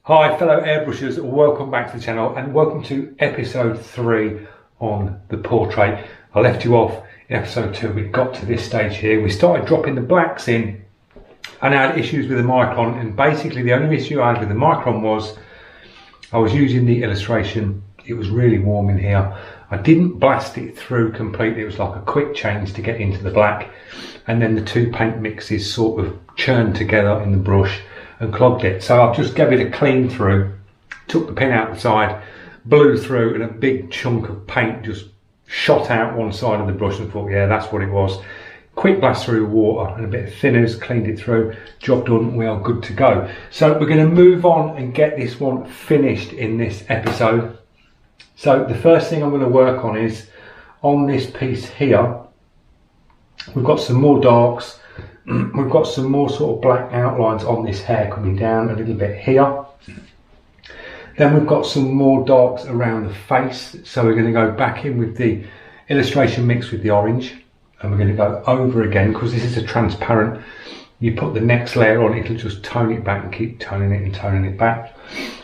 Hi fellow airbrushers, welcome back to the channel and welcome to episode 3 on the portrait. I left you off in episode 2, we got to this stage here. We started dropping the blacks in and I had issues with the micron, and basically the only issue I had with the micron was I was using the illustration. It was really warm in here. I didn't blast it through completely. It was like a quick change to get into the black, and then the two paint mixes sort of churned together in the brush and clogged it. So I just gave it a clean through, took the pin out the side, blew through, and a big chunk of paint just shot out one side of the brush, and thought, yeah, that's what it was. Quick blast through the water and a bit of thinners, cleaned it through, job done, we are good to go. So we're going to move on and get this one finished in this episode. So the first thing I'm going to work on is on this piece here. We've got some more darks. We've got some more sort of black outlines on this hair coming down a little bit here. Then we've got some more darks around the face. So we're going to go back in with the illustration mix with the orange. And we're going to go over again, because this is a transparent. You put the next layer on, it'll just tone it back and keep toning it and toning it back.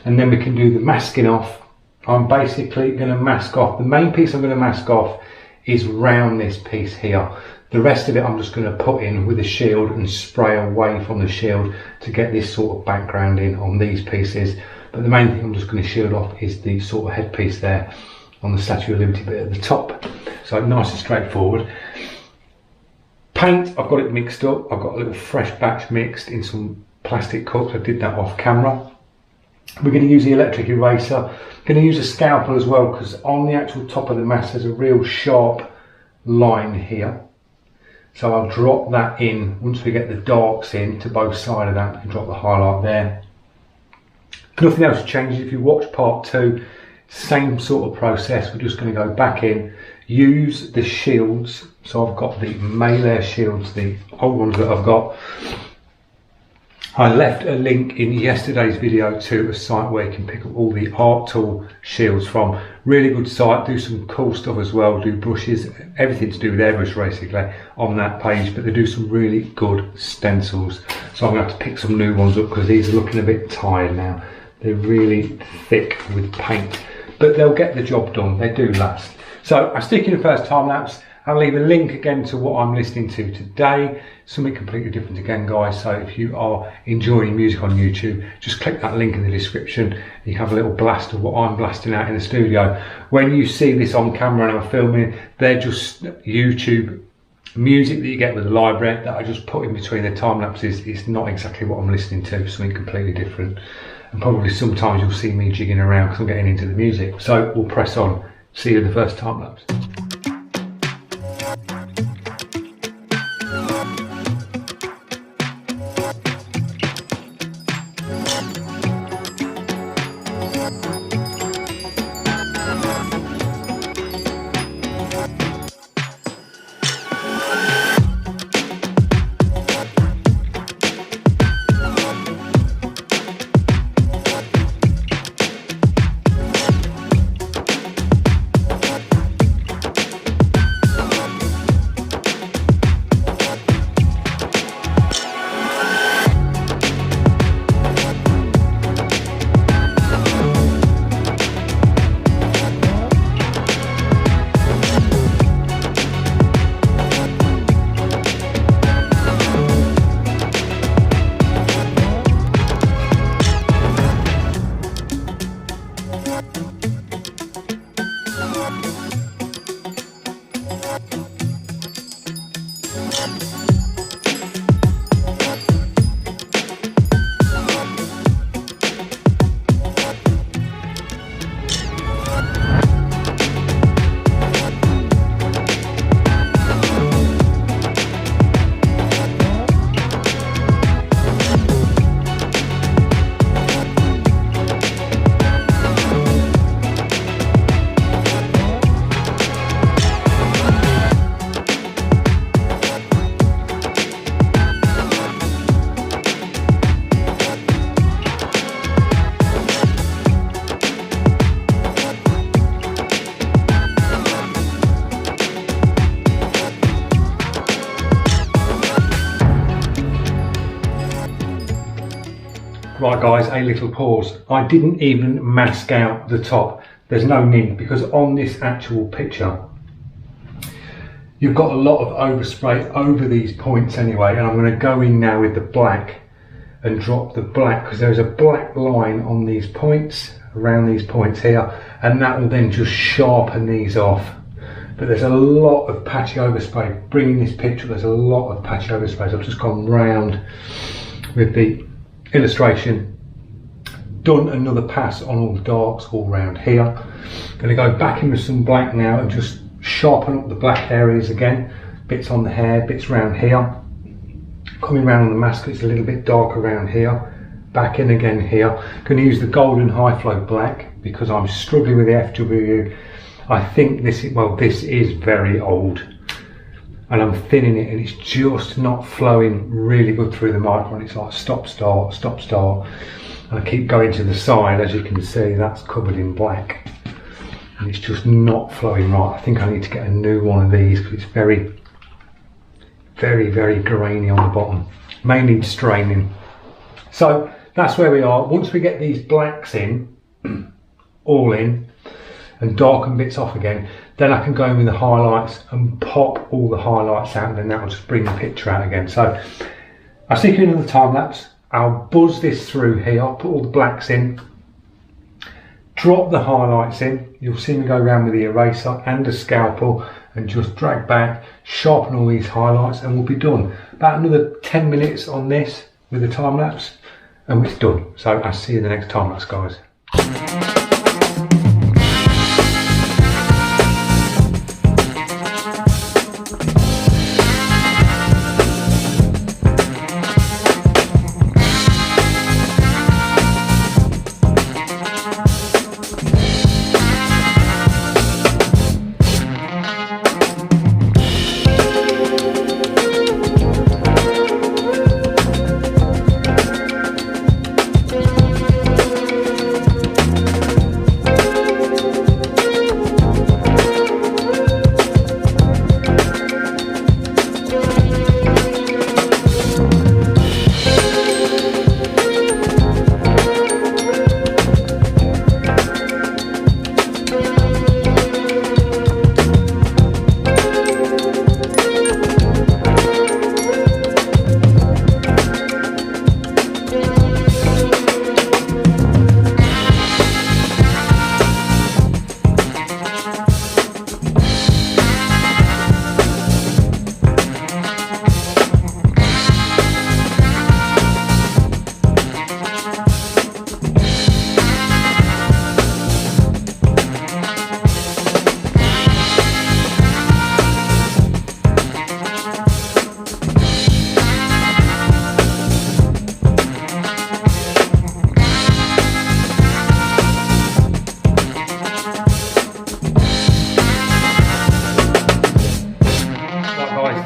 And then we can do the masking off. I'm basically going to mask off. The main piece I'm going to mask off is round this piece here. The rest of it I'm just going to put in with a shield and spray away from the shield to get this sort of background in on these pieces. But the main thing I'm just going to shield off is the sort of headpiece there on the Statue of Liberty bit at the top. So nice and straightforward. Paint, I've got it mixed up. I've got a little fresh batch mixed in some plastic cups. I did that off camera. We're going to use the electric eraser. I'm going to use a scalpel as well, because on the actual top of the mask there's a real sharp line here. So I'll drop that in once we get the darks in to both sides of that, and drop the highlight there. Nothing else changes. If you watch part 2, same sort of process. We're just going to go back in, use the shields. So I've got the Melee shields, the old ones that I've got. I left a link in yesterday's video to a site where you can pick up all the art tool shields from. Really good site, do some cool stuff as well, do brushes, everything to do with airbrush basically on that page, but they do some really good stencils. So I'm going to have to pick some new ones up because these are looking a bit tired now. They're really thick with paint, but they'll get the job done, they do last. So I stick in the first time lapse. I'll leave a link again to what I'm listening to today. Something completely different again, guys. So if you are enjoying music on YouTube, just click that link in the description. You have a little blast of what I'm blasting out in the studio. When you see this on camera and I'm filming, they're just YouTube music that you get with the library that I just put in between the time lapses. It's not exactly what I'm listening to, something completely different. And probably sometimes you'll see me jigging around because I'm getting into the music. So we'll press on. See you in the first time lapse. Right guys, a little pause. I didn't even mask out the top. There's no need, because on this actual picture you've got a lot of overspray over these points anyway, and I'm going to go in now with the black and drop the black, because there's a black line on these points, around these points here, and that will then just sharpen these off. But there's a lot of patchy overspray. Bringing this picture, there's a lot of patchy overspray. So I've just gone round with the illustration, done another pass on all the darks all round here. Going to go back in with some black now and just sharpen up the black areas again, bits on the hair, bits around here. Coming around on the mask, it's a little bit darker around here, back in again here. Going to use the golden high flow black because I'm struggling with the FW. I think this is very old, and I'm thinning it and it's just not flowing really good through the micron. It's like stop start, stop start, and I keep going to the side. As you can see, that's covered in black and it's just not flowing right. I think I need to get a new one of these because it's very grainy on the bottom. May need straining. So that's where we are. Once we get these blacks in, all in, and darken bits off again, then I can go in with the highlights and pop all the highlights out, and then that will just bring the picture out again. So I'll stick you in the time lapse. I'll buzz this through here, I'll put all the blacks in, drop the highlights in. You'll see me go around with the eraser and a scalpel and just drag back, sharpen all these highlights, and we'll be done. About another 10 minutes on this with the time lapse and it's done. So I'll see you in the next time lapse, guys.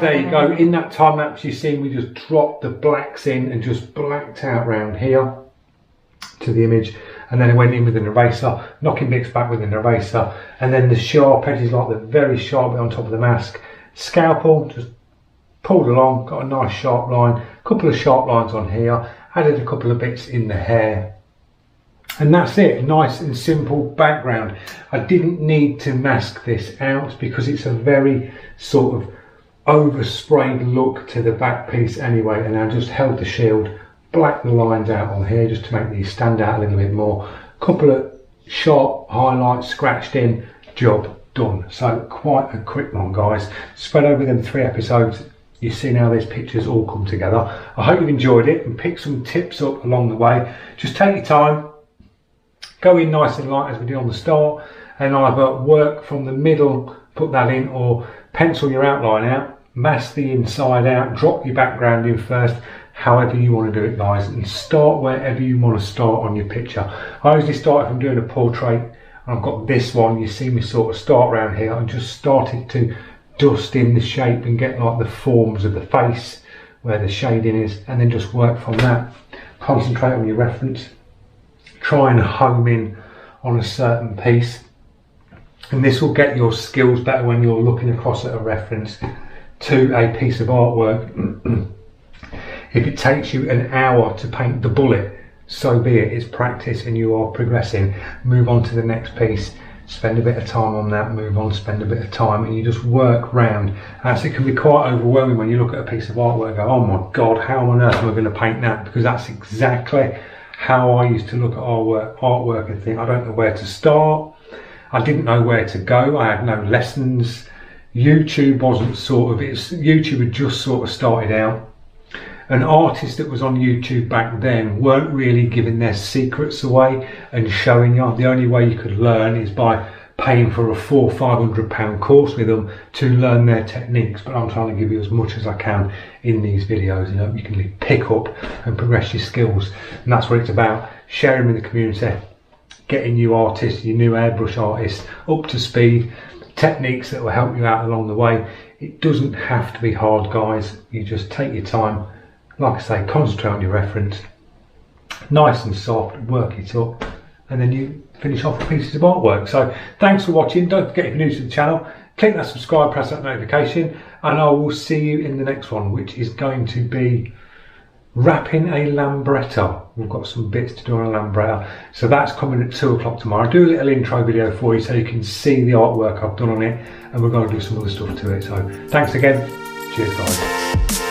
There you go. In that time lapse, you see we just dropped the blacks in and just blacked out round here to the image, and then I went in with an eraser, knocking bits back with an eraser, and then the sharp edges, like the very sharp bit on top of the mask, scalpel, just pulled along, got a nice sharp line, a couple of sharp lines on here, added a couple of bits in the hair, and that's it. Nice and simple background. I didn't need to mask this out because it's a very sort of oversprayed look to the back piece anyway, and I just held the shield, blacked the lines out on here just to make these stand out a little bit more, couple of sharp highlights scratched in, job done. So quite a quick one, guys. Spread over them 3 episodes, you've seen how these pictures all come together. I hope you've enjoyed it and picked some tips up along the way. Just take your time, go in nice and light as we did on the start, and either work from the middle, put that in, or pencil your outline out, mask the inside out, drop your background in first, however you want to do it, guys, and start wherever you want to start on your picture. I usually start if I'm doing a portrait, and I've got this one, you see me sort of start around here and just started to dust in the shape and get like the forms of the face where the shading is, and then just work from that. Concentrate on your reference, try and home in on a certain piece, and this will get your skills better when you're looking across at a reference to a piece of artwork. If it takes you an hour to paint the bullet, so be it. It's practice and you are progressing. Move on to the next piece, spend a bit of time on that, move on, spend a bit of time, and you just work round. So it can be quite overwhelming when you look at a piece of artwork and go, oh my God, how on earth am I going to paint that? Because that's exactly how I used to look at artwork and think, I don't know where to start. I didn't know where to go. I had no lessons. YouTube wasn't YouTube had just sort of started out. An artist that was on YouTube back then weren't really giving their secrets away and showing you. The only way you could learn is by paying for a £400 or £500 course with them to learn their techniques. But I'm trying to give you as much as I can in these videos. You know, you can pick up and progress your skills, and that's what it's about: sharing with the community, getting you artists, your new airbrush artists, up to speed, techniques that will help you out along the way. It doesn't have to be hard, guys. You just take your time. Like I say, concentrate on your reference, nice and soft, work it up, and then you finish off with pieces of artwork. So thanks for watching. Don't forget, if you're new to the channel, click that subscribe, press that notification, and I will see you in the next one, which is going to be wrapping a lambretta. We've got some bits to do on a lambretta, so that's coming at 2 o'clock tomorrow. I'll do a little intro video for you so you can see the artwork I've done on it, and we're going to do some other stuff to it. So thanks again. Cheers, guys.